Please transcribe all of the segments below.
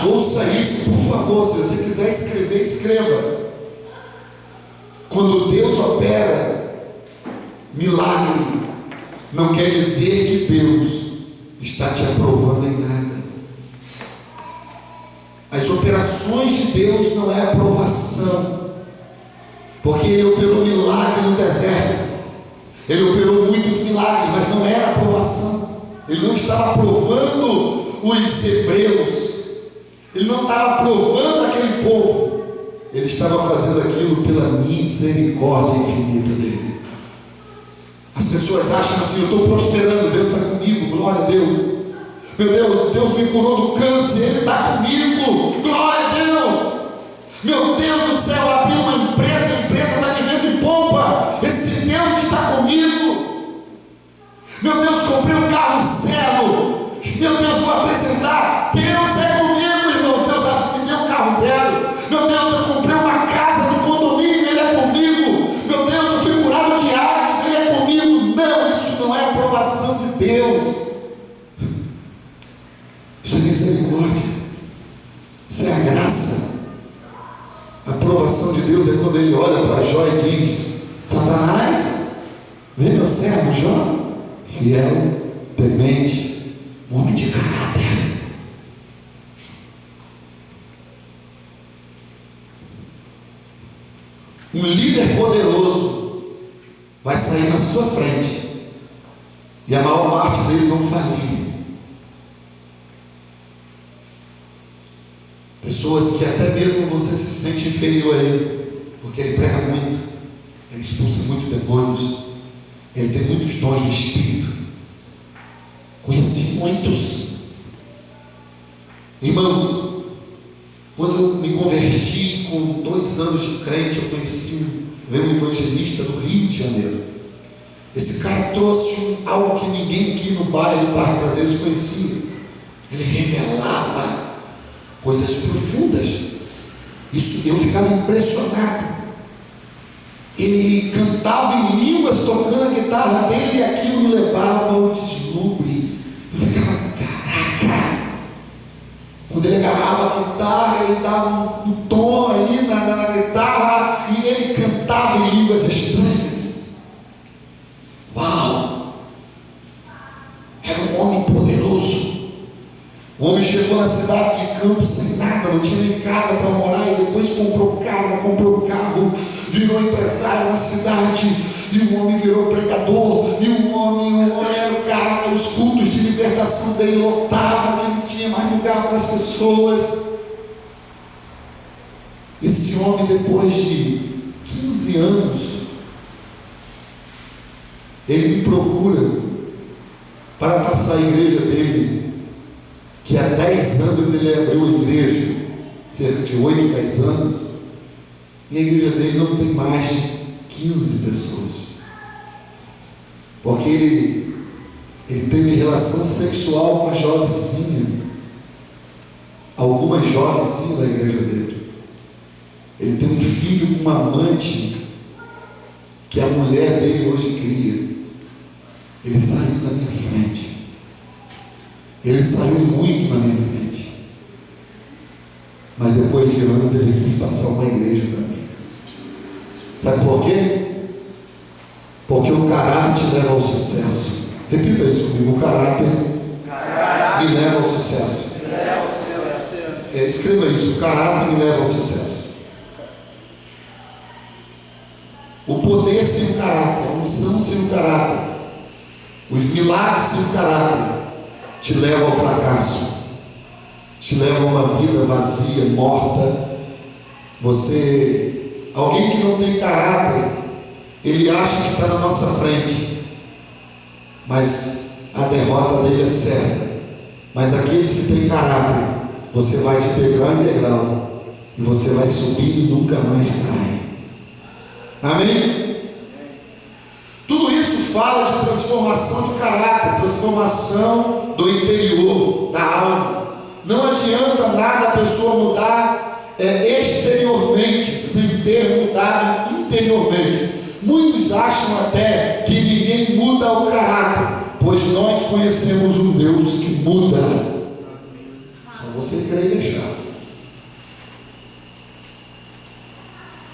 Mas ouça isso, por favor. Se você quiser escrever, escreva. Quando Deus opera milagre, não quer dizer que Deus está te aprovando em nada. As operações de Deus não é aprovação, porque Ele operou milagre no deserto. Ele operou muitos milagres, mas não era aprovação. Ele não estava aprovando os hebreus, Ele não estava aprovando aquele povo. Ele estava fazendo aquilo pela misericórdia infinita dele. As pessoas acham assim: eu estou prosperando, Deus está comigo, glória a Deus. Meu Deus, Deus me curou do câncer, Ele está comigo, glória a Deus. Meu Deus do céu, abri uma empresa, a empresa está de vento e pompa, esse Deus está comigo. Meu Deus, comprei um carro zero, meu Deus, vou apresentar, Deus é comigo, irmãos. Deus me deu um carro zero. Meu Deus, eu comprei uma casa no condomínio, Ele é comigo. Meu Deus, eu fui curado de AIDS, Ele é comigo. Não, isso não é aprovação de Deus. Isso é misericórdia. Isso é a graça. A aprovação de Deus é quando Ele olha para Jó e diz: Satanás, vê meu servo Jó, fiel, temente, homem de caráter. Um líder poderoso vai sair na sua frente e a maior parte deles vão falir. Pessoas que até mesmo você se sente inferior a ele, porque ele prega muito, ele expulsa muitos demônios, ele tem muitos dons do Espírito. Conheci muitos. Irmãos, quando eu me converti, com 2 anos de crente, eu conheci um evangelista do Rio de Janeiro. Esse cara trouxe algo que ninguém aqui no bairro do Parque Prazeres conhecia. Ele revelava coisas profundas. Isso, eu ficava impressionado. Ele cantava em línguas, tocando a guitarra dele, e aquilo me levava ao deslumbre. Eu ficava, caraca! Quando ele agarrava a guitarra, ele dava um tom ali na guitarra, e ele cantava em línguas estranhas. Uau! Era um homem poderoso. O homem chegou na cidade de Campos sem nada, não tinha nem casa para morar, e depois comprou casa, comprou carro, virou empresário na cidade, e o homem virou pregador, e o homem era o cara, os cultos de libertação dele lotavam, que não tinha mais lugar para as pessoas. Esse homem, depois de 15 anos, ele me procura para passar a igreja dele, que há 10 anos ele abriu a igreja, cerca de 8, 10 anos, e a igreja dele não tem mais de 15 pessoas, porque ele teve relação sexual com uma jovenzinha, algumas jovenzinhas da igreja dele. Ele tem um filho com uma amante, que a mulher dele hoje cria. Ele saiu da minha frente. Ele saiu muito na minha frente. Mas depois de anos ele quis passar uma igreja para mim. Sabe por quê? Porque o caráter te leva ao sucesso. Repita isso comigo: o caráter me leva ao sucesso. Escreva isso: o caráter me leva ao sucesso. O poder sem o caráter, a unção sem o caráter, os milagres sem o caráter, te leva ao fracasso, te leva a uma vida vazia, morta. Alguém que não tem caráter, ele acha que está na nossa frente, mas a derrota dele é certa. Mas aqueles que têm caráter, você vai de degrau em degrau, e você vai subir e nunca mais cai. Amém? Tudo isso fala de transformação de caráter, transformação do interior, da alma. Não adianta nada a pessoa mudar exteriormente, sem ter mudado interiormente. Muitos acham até que ninguém muda o caráter, pois nós conhecemos um Deus que muda. Só você crer e deixar.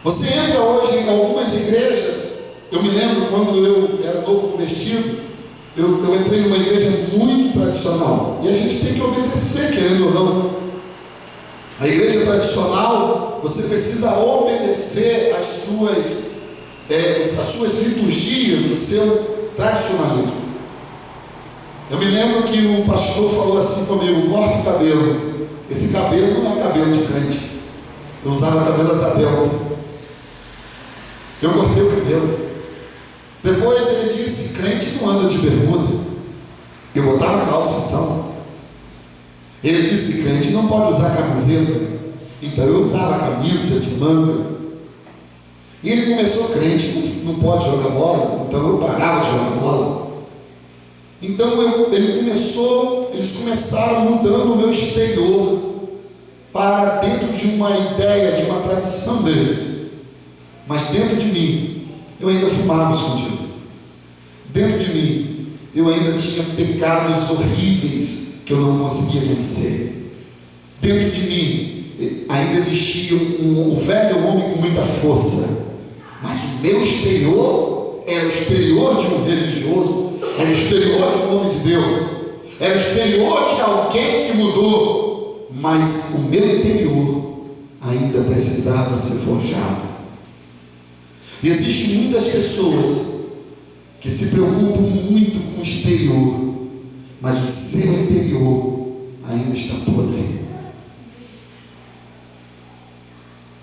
Você entra hoje em algumas igrejas. Eu me lembro quando eu era novo convertido, eu entrei numa igreja muito tradicional, e a gente tem que obedecer, querendo ou não. A igreja tradicional, você precisa obedecer às suas liturgias, o seu tradicionalismo. Eu me lembro que o pastor falou assim comigo: corta o cabelo. Esse cabelo não é cabelo de crente. Eu usava cabelo asa delta. Eu cortei o cabelo. Depois ele disse: crente não anda de bermuda. Eu botava calça então. Ele disse: crente não pode usar camiseta. Então eu usava camisa de manga. E ele começou: crente não pode jogar bola. Então eu parava de jogar bola. Então eles começaram mudando o meu exterior para dentro de uma ideia, de uma tradição deles. Mas dentro de mim, eu ainda fumava escondido. Dentro de mim, eu ainda tinha pecados horríveis que eu não conseguia vencer. Dentro de mim, ainda existia um velho homem com muita força. Mas o meu exterior era o exterior de um religioso, era o exterior de um homem de Deus, era o exterior de alguém que mudou. Mas o meu interior ainda precisava ser forjado. E existem muitas pessoas que se preocupam muito com o exterior, mas o seu interior ainda está podre.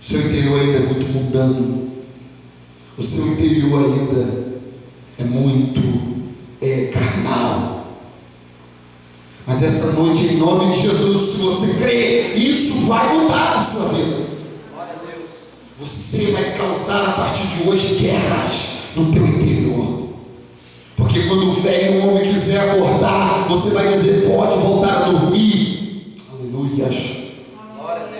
O seu interior ainda é muito mundano. O seu interior ainda é muito carnal. Mas essa noite, em nome de Jesus, se você crer, isso vai mudar a sua vida. Você vai causar a partir de hoje guerras no teu interior. Porque quando o velho homem quiser acordar, você vai dizer: pode voltar a dormir. Aleluia.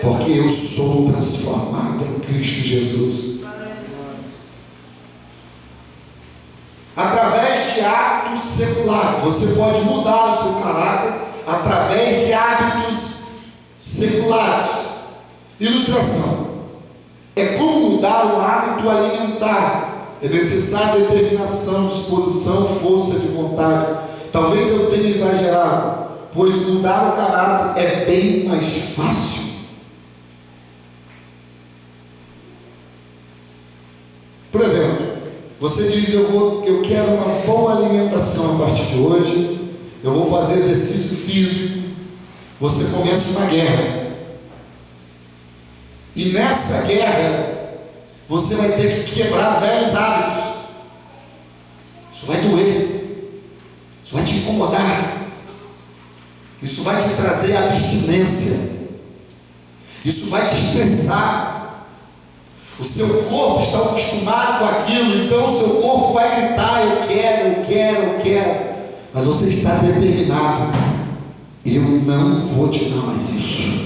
Porque eu sou transformado em Cristo Jesus. Através de hábitos seculares, você pode mudar o seu caráter através de hábitos seculares. Ilustração: é como mudar o hábito alimentar. É necessário determinação, disposição, força de vontade. Talvez eu tenha exagerado, pois mudar o caráter é bem mais fácil. Por exemplo, você diz: eu quero uma boa alimentação a partir de hoje, eu vou fazer exercício físico. Você começa uma guerra. E nessa guerra, você vai ter que quebrar velhos hábitos. Isso vai doer. Isso vai te incomodar. Isso vai te trazer abstinência. Isso vai te estressar. O seu corpo está acostumado com aquilo, então o seu corpo vai gritar: eu quero, eu quero, eu quero. Mas você está determinado: eu não vou te dar mais isso.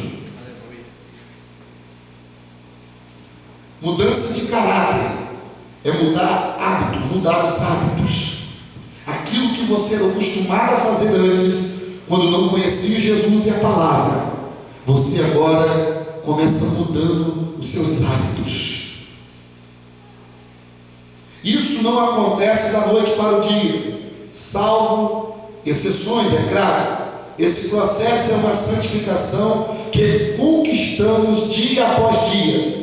Mudança de caráter é mudar hábito, mudar os hábitos. Aquilo que você era acostumado a fazer antes, quando não conhecia Jesus e a palavra, você agora começa mudando os seus hábitos. Isso não acontece da noite para o dia, salvo exceções, é claro. Esse processo é uma santificação que conquistamos dia após dia.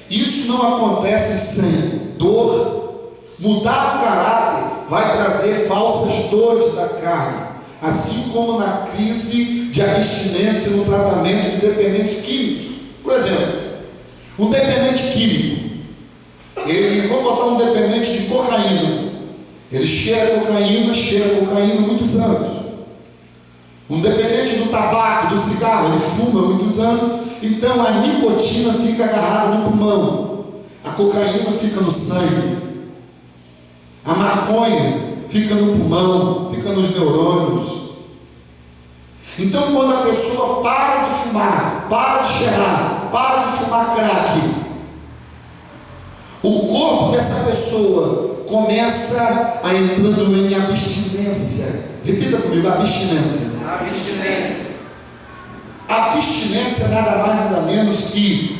Isso não acontece sem dor. Mudar o caráter vai trazer falsas dores da carne, assim como na crise de abstinência no tratamento de dependentes químicos. Por exemplo, um dependente químico, vamos botar um dependente de cocaína, ele cheira cocaína há muitos anos. Um dependente do tabaco, do cigarro, ele fuma há muitos anos. Então a nicotina fica agarrada no pulmão, a cocaína fica no sangue, a maconha fica no pulmão, fica nos neurônios. Então quando a pessoa para de fumar, para de cheirar, para de fumar crack, o corpo dessa pessoa começa a entrando em abstinência. Repita comigo: abstinência. Abstinência. A abstinência nada mais nada menos que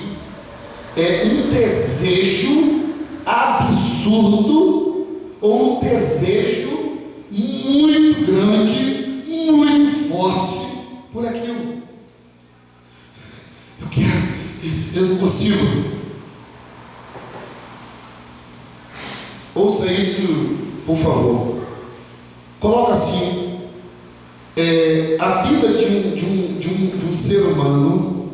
um desejo absurdo ou um desejo muito grande, muito forte por aquilo. Eu quero, eu não consigo. Ouça isso, por favor. Coloca assim: a vida de um ser humano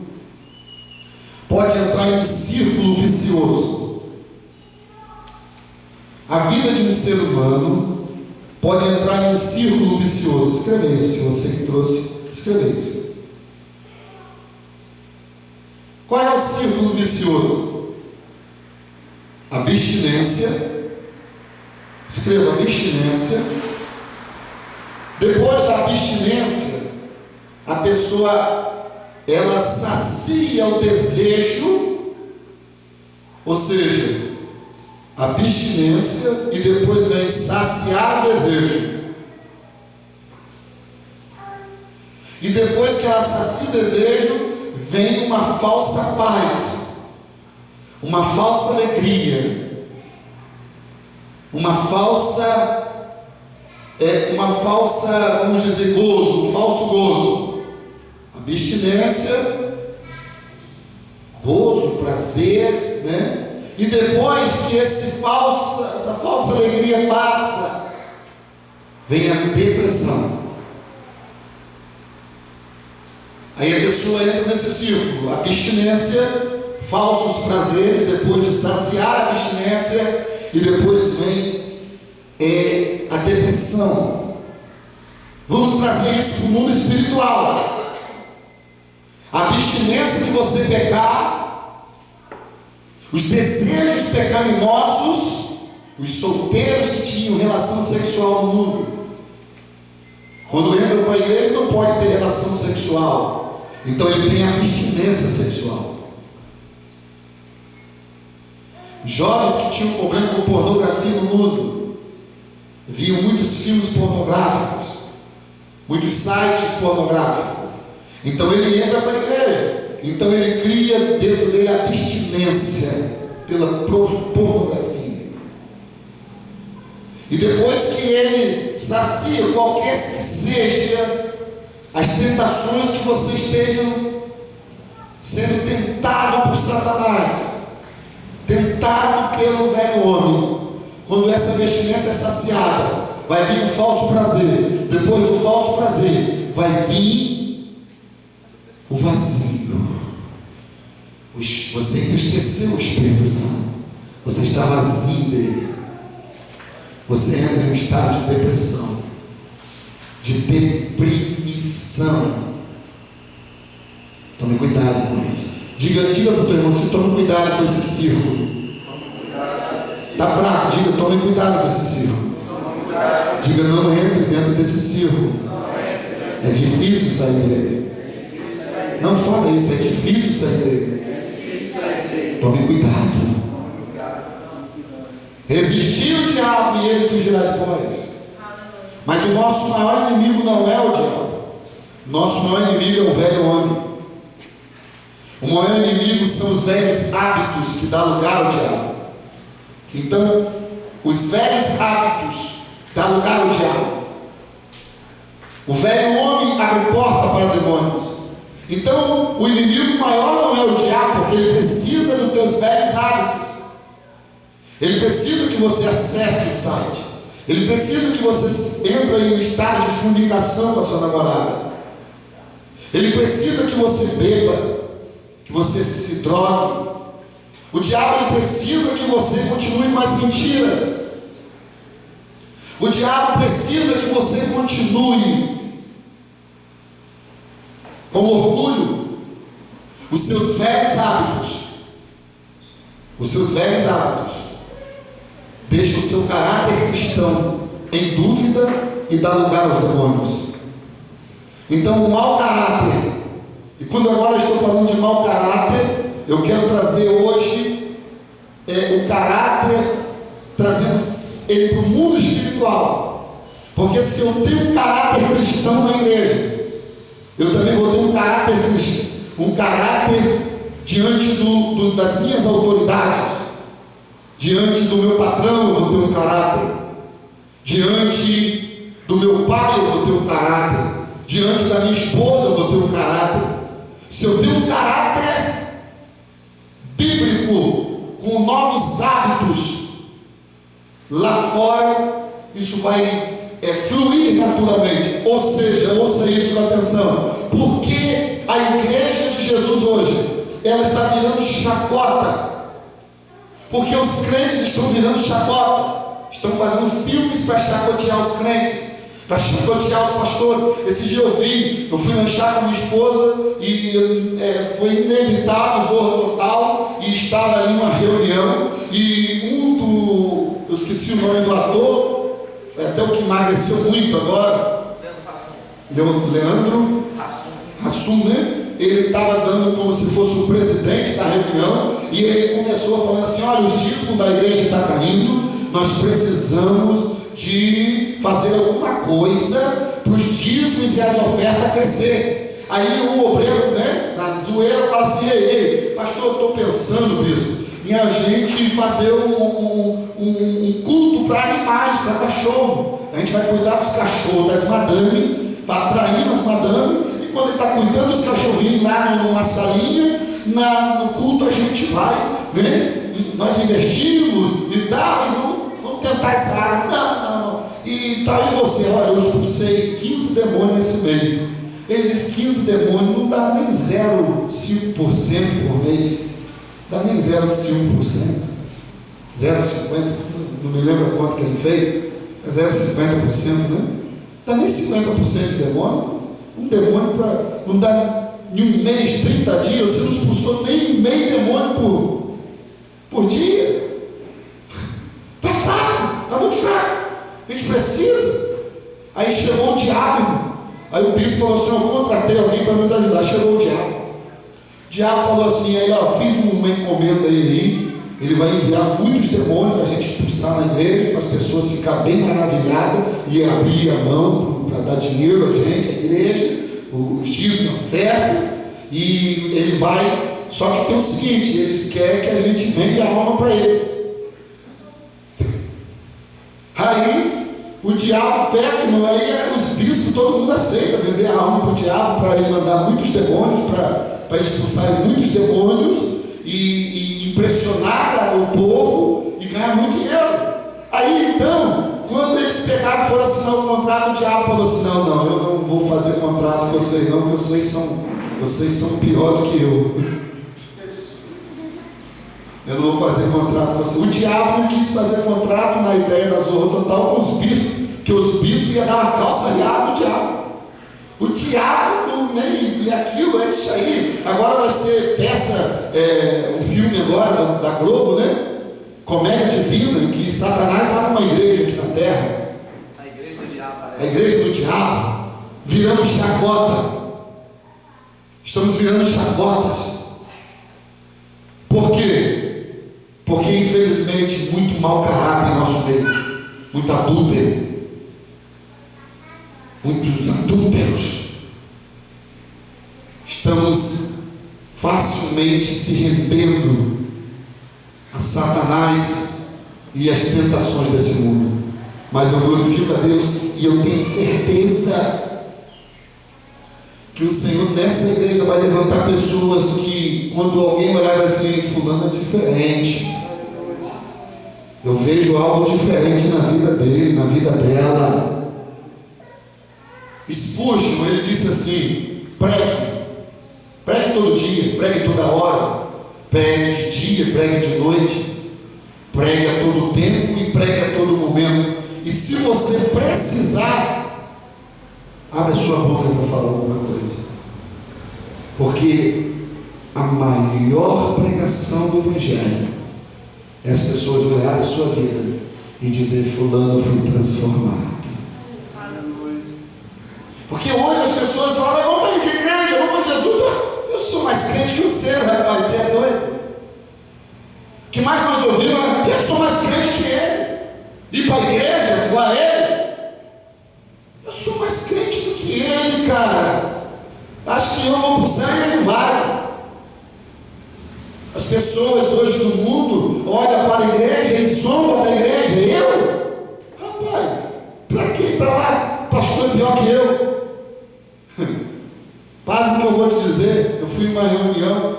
pode entrar em um círculo vicioso. A vida de um ser humano pode entrar em um círculo vicioso. Escreve isso, você que trouxe, escreve isso. Qual é o círculo vicioso? Abstinência. Escreva abstinência. Depois da abstinência, a pessoa, ela sacia o desejo, ou seja, abstinência, e depois vem saciar o desejo. E depois que ela sacia o desejo, vem uma falsa paz, uma falsa alegria, uma falsa, vamos dizer, gozo, um falso gozo. Abstinência, gozo, prazer, né? E depois que essa falsa alegria passa, vem a depressão. Aí a pessoa entra nesse círculo: abstinência, falsos prazeres, depois de saciar a abstinência, e depois vem a depressão. Vamos trazer isso para o mundo espiritual. A abstinência de você pecar, os desejos pecaminosos, os solteiros que tinham relação sexual no mundo, quando entram para a igreja não pode ter relação sexual, então ele tem abstinência sexual. Jovens que tinham problema com pornografia no mundo, viam muitos filmes pornográficos, muitos sites pornográficos, então ele entra para a igreja, então ele cria dentro dele abstinência pela pornografia. E depois que ele sacia qualquer que seja as tentações que você esteja sendo tentado por Satanás, tentado pelo velho homem, quando essa abstinência é saciada, vai vir um falso prazer. Depois do falso prazer vai vir o vazio. Você entristeceu o Espírito Santo, você está vazio dele. Você entra em um estado de depressão, de deprimição. Tome cuidado com isso. Diga para o teu irmão: tome cuidado com esse círculo. Está fraco? Diga: tome cuidado com esse círculo. Diga: não entre dentro desse círculo. É difícil sair dele. Não fala isso, é difícil sair dele. Tome cuidado. Resistir o diabo e ele fugirá de vós. Mas o nosso maior inimigo não é o diabo. Nosso maior inimigo é o velho homem. O maior inimigo são os velhos hábitos que dão lugar ao diabo. Então, os velhos hábitos dão lugar ao diabo. O velho homem abre porta para demônios. Então, o inimigo maior não é o diabo, porque ele precisa dos teus velhos hábitos. Ele precisa que você acesse o site. Ele precisa que você entre em um estado de fornicação com a sua namorada. Ele precisa que você beba, que você se drogue. O diabo precisa que você continue com as mentiras. O diabo precisa que você continue com orgulho, os seus velhos hábitos. Os seus velhos hábitos deixam o seu caráter cristão em dúvida e dá lugar aos demônios. Então, o mau caráter, e quando agora estou falando de mau caráter, eu quero trazer hoje o caráter, trazendo ele para o mundo espiritual. Porque se eu tenho um caráter cristão na igreja, Eu também vou ter um caráter diante das minhas autoridades. Diante do meu patrão eu vou ter um caráter. Diante do meu pai eu vou ter um caráter. Diante da minha esposa eu vou ter um caráter. Se eu tenho um caráter bíblico, com novos hábitos, lá fora, isso vai fluir naturalmente. Ou seja, ouça isso com atenção. Porque a igreja de Jesus hoje, ela está virando chacota. Porque os crentes estão virando chacota. Estão fazendo filmes para chacotear os crentes, para chacotear os pastores. Esse dia eu fui lanchar com minha esposa e foi inevitável o Zorro Total, e estava ali uma reunião, e eu esqueci o nome do ator, até o que emagreceu muito agora, Leandro Hassum, né? Ele estava dando como se fosse o presidente da reunião, e ele começou falando assim: olha, os dízimos da igreja estão caindo, nós precisamos de fazer alguma coisa para os dízimos e as ofertas crescer. Aí o obreiro, né, na zoeira, fala assim: ei, pastor, eu estou pensando nisso, em a gente fazer um culto para animais, para cachorro. A gente vai cuidar dos cachorros, das madames, para atrair as madames. Quando ele está cuidando dos cachorrinhos lá numa salinha, no culto a gente vai, né? Nós investimos e tal, e vamos tentar essa área. Não. E tal, e você? Olha, eu expulsei 15 demônios nesse mês. Ele disse: 15 demônios não dá nem 0,5% por mês. Dá nem 0,5%. 0,50%, não me lembro quanto que ele fez. É 0,50%, né? Dá nem 50% de demônio. Um demônio não dá em um mês, 30 dias, você não expulsou nem meio demônio por dia. Está fraco, está muito fraco. A gente precisa. Aí chegou o diabo. Aí o bispo falou assim: eu contratei alguém para nos ajudar. Chegou o diabo. O diabo falou assim: aí, fiz uma encomenda aí. Ele vai enviar muitos demônios para a gente expulsar na igreja, para as pessoas ficarem bem maravilhadas e abrir a mão para dar dinheiro a gente, a igreja, os dízimos, a oferta. E ele vai, só que tem o seguinte: eles querem que a gente vende a alma para ele. Aí o diabo pega, aí os bispos, todo mundo aceita vender a alma para o diabo, para ele mandar muitos demônios, para expulsar muitos demônios e impressionar o povo e ganhar muito dinheiro. Aí então, quando eles pegaram e foram assinar o contrato, o diabo falou assim: não, eu não vou fazer contrato com vocês não, porque vocês são pior do que eu. Eu não vou fazer contrato com vocês. O diabo não quis fazer contrato na ideia da Zorro Total com os bispos, que os bispos iam dar uma calça riada no diabo. O diabo nem aquilo, é isso aí. Agora vai ser peça, um filme agora da Globo, né? Comédia divina, em que Satanás abre uma igreja aqui na terra. A igreja do diabo. A igreja do diabo. Viramos chacota. Estamos virando chacotas. Por quê? Porque infelizmente muito mau caráter em nosso meio. Muito adúltero. Muitos adúlteros. Estamos facilmente se rendendo a Satanás e as tentações desse mundo. Mas eu glorifico a Deus e eu tenho certeza que o Senhor nessa igreja vai levantar pessoas que, quando alguém olhar assim: fulano é diferente, eu vejo algo diferente na vida dele, na vida dela. Spurgeon, ele disse assim: pregue todo dia, pregue toda hora, pregue de dia, pregue de noite, pregue a todo tempo e pregue a todo momento. E se você precisar, abre a sua boca para falar alguma coisa, porque a maior pregação do Evangelho é as pessoas olharem a sua vida e dizer: fulano foi transformado. Porque hoje as pessoas falam: vamos para a igreja, vamos para Jesus. Eu sou mais crente que você, rapaz, você é doido. O que mais nós ouvimos é: eu sou mais crente que ele. Ir para a igreja, igual a ele. Eu sou mais crente do que ele, cara. que eu vou para o céu e ele não vai. As pessoas hoje do mundo olham para a igreja e zombam da igreja. Eu? Rapaz, para quê? Para lá, pastor é pior que eu. Faz o que eu vou te dizer. Eu fui em uma reunião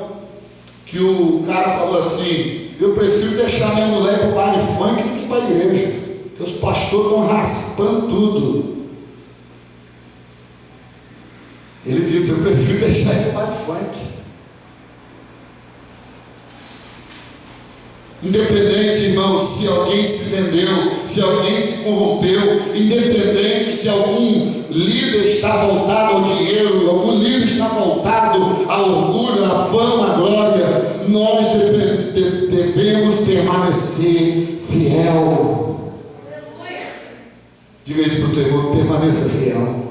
que o cara falou assim: eu prefiro deixar minha mulher para o bar de funk do que para a igreja, porque os pastores estão raspando tudo. Ele disse: eu prefiro deixar ele para o bar de funk. Independente, irmãos, se alguém se vendeu, se alguém se corrompeu, independente se algum líder está voltado ao dinheiro, algum líder está voltado ao orgulho, à fama, à glória, nós devemos permanecer fiel. Diga isso para o teu irmão: permaneça fiel.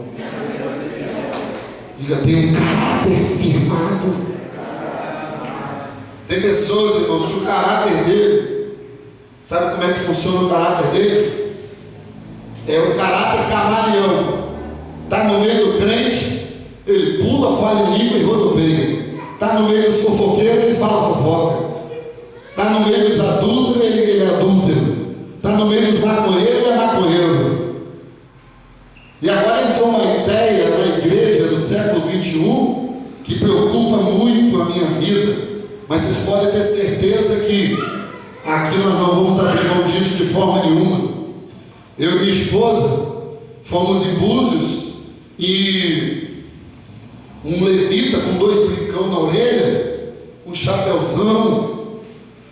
Diga: tem um caráter firmado. Tem pessoas, irmãos, que o caráter dele, sabe como é que funciona o caráter dele? É o caráter camaleão. Está no meio do crente, ele pula, fala em língua e rodoveia. Está no meio dos fofoqueiros, ele fala fofoca. Está no meio dos adúlteros, ele é adúltero. Está no meio dos maconheiros, ele é maconheiro. E agora entrou uma ideia na igreja do século XXI que preocupa muito a minha vida. Mas vocês podem ter certeza que aqui nós não vamos abrir mão disso de forma nenhuma. Eu e minha esposa fomos em Búzios e um levita com 2 brincão na orelha, um chapéuzão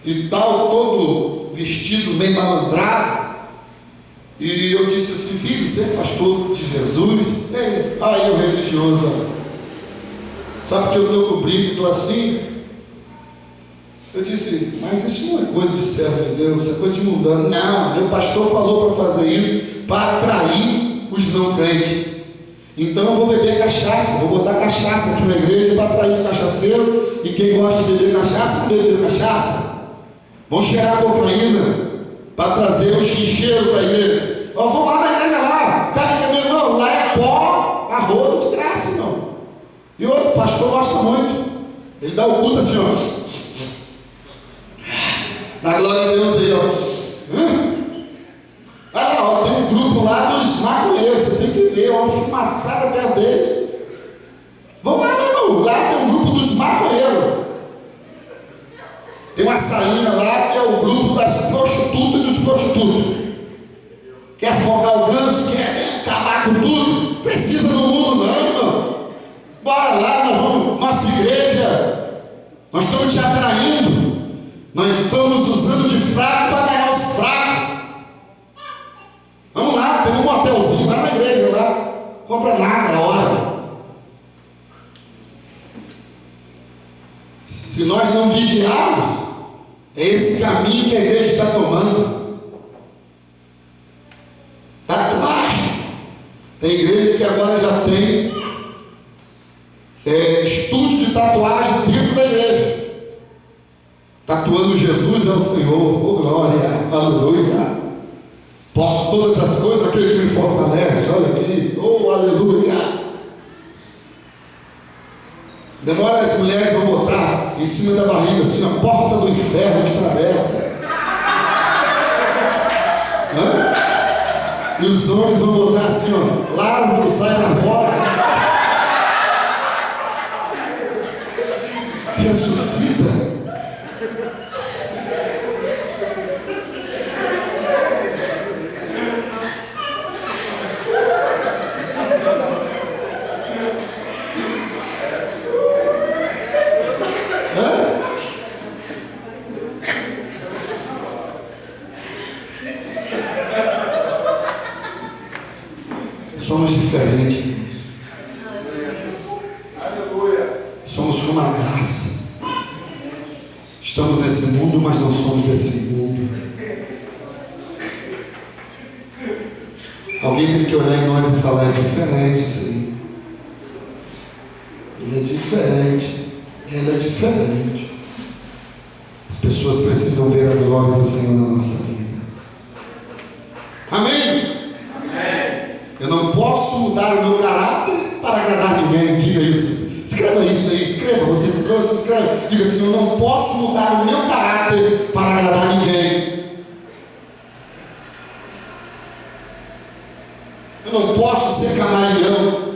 e tal, todo vestido meio malandrado. E eu disse assim: filho, você é pastor de Jesus? Aí o religioso, só porque eu estou com o brinco, estou assim. Eu disse: mas isso não é coisa de servo de Deus, isso é coisa de mundano. Não, meu pastor falou para fazer isso para atrair os não crentes. Então eu vou beber cachaça, vou botar cachaça aqui na igreja para atrair os cachaceiros. E quem gosta de beber cachaça, beber cachaça. Vão cheirar cocaína para trazer o chincheiro para a igreja. Ó, vamos lá na igreja lá, tá, meu irmão, lá é pó, a roda de graça, irmão. E o pastor gosta muito. Ele dá o culto assim, ó. Na glória de Deus aí, ó. Olha lá, ó, tem um grupo lá dos maconheiros, você tem que ver, uma fumaçada perto deles. Vamos lá, meu irmão, lá tem um grupo dos maconheiros. Tem uma salinha lá que é o grupo das prostitutas e dos prostitutos. Quer afogar o ganso, quer acabar com tudo? Precisa do mundo não, irmão. Bora lá, nós vamos, nossa igreja, nós estamos te atraindo. Nós estamos usando de fraco para ganhar os fracos. Vamos lá, tem um motelzinho lá na igreja lá. Compra nada a hora. Se nós não vigiarmos, é esse caminho que a igreja está tomando. Tatuagem. Tem igreja que agora já tem estúdio de tatuagem dentro da igreja. Tatuando Jesus é o Senhor, oh glória, aleluia. Posso todas as coisas naquele que me fortalece, olha aqui, oh aleluia. Demora, as mulheres vão botar em cima da barriga assim: a porta do inferno está aberta. E os homens vão botar assim, ó: Lázaro sai para fora. Ressuscita. Somos diferentes, irmãos. Somos como a graça. Estamos nesse mundo, mas não somos desse mundo. Alguém tem que olhar em nós e falar: é diferente, sim. Ele é diferente. Ele é diferente. As pessoas precisam ver a glória do Senhor na nossa vida. Amém? Eu não posso mudar o meu caráter para agradar ninguém. Diga isso. Esse Escreva isso aí, escreva, você que trouxe, escreva. Diga assim: eu não posso mudar o meu caráter para agradar ninguém. Eu não posso ser camaleão.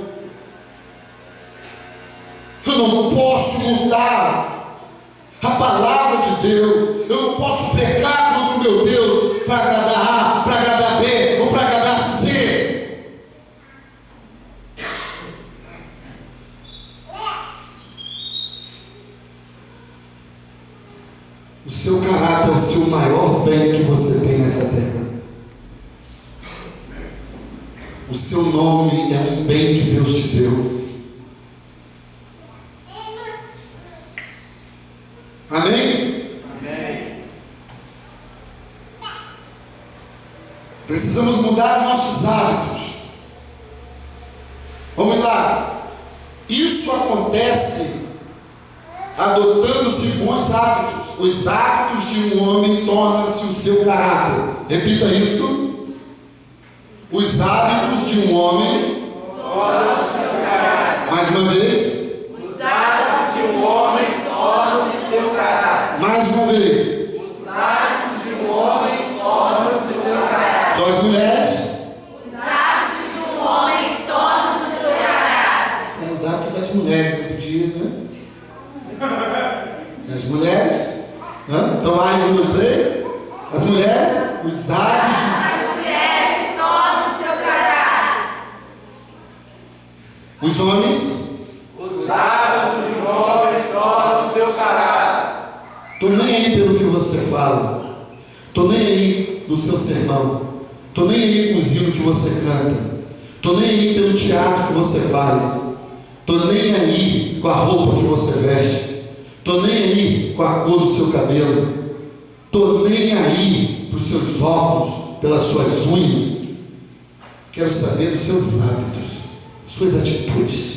Eu não posso mudar a palavra de Deus. Eu não posso pecar contra o meu Deus para agradar A, para agradar B ou para agradar C. O seu caráter é o seu maior bem que você tem nessa terra. O seu nome é um bem que Deus te deu. Amém? Amém. Precisamos mudar os nossos hábitos. Vamos lá. Isso acontece adotando-se bons hábitos. Os hábitos de um homem tornam-se o seu caráter. Repita isso. Os hábitos de um homem Tornam-se seu caráter. mais uma vez. Os hábitos de um homem tornam-se seu caráter. Mais uma vez. Os hábitos de um homem tornam-se seu caráter. Só as mulheres. Os hábitos de um homem tornam-se seu caráter. É os hábitos das mulheres, não podia, né? As mulheres. Então vai, 1, 2, 3. As mulheres. Os hábitos. As mulheres tornam seu caráter. Os homens. Os hábitos de um homem tornam-se seu caráter. Estou nem aí pelo que você fala. Estou nem aí do seu sermão. Estou nem aí com os hinos que você canta. Estou nem aí pelo teatro que você faz. Estou nem aí com a roupa que você veste. Estou nem aí com a cor do seu cabelo. Estou nem aí para os seus óculos, pelas suas unhas. Quero saber dos seus hábitos, suas atitudes.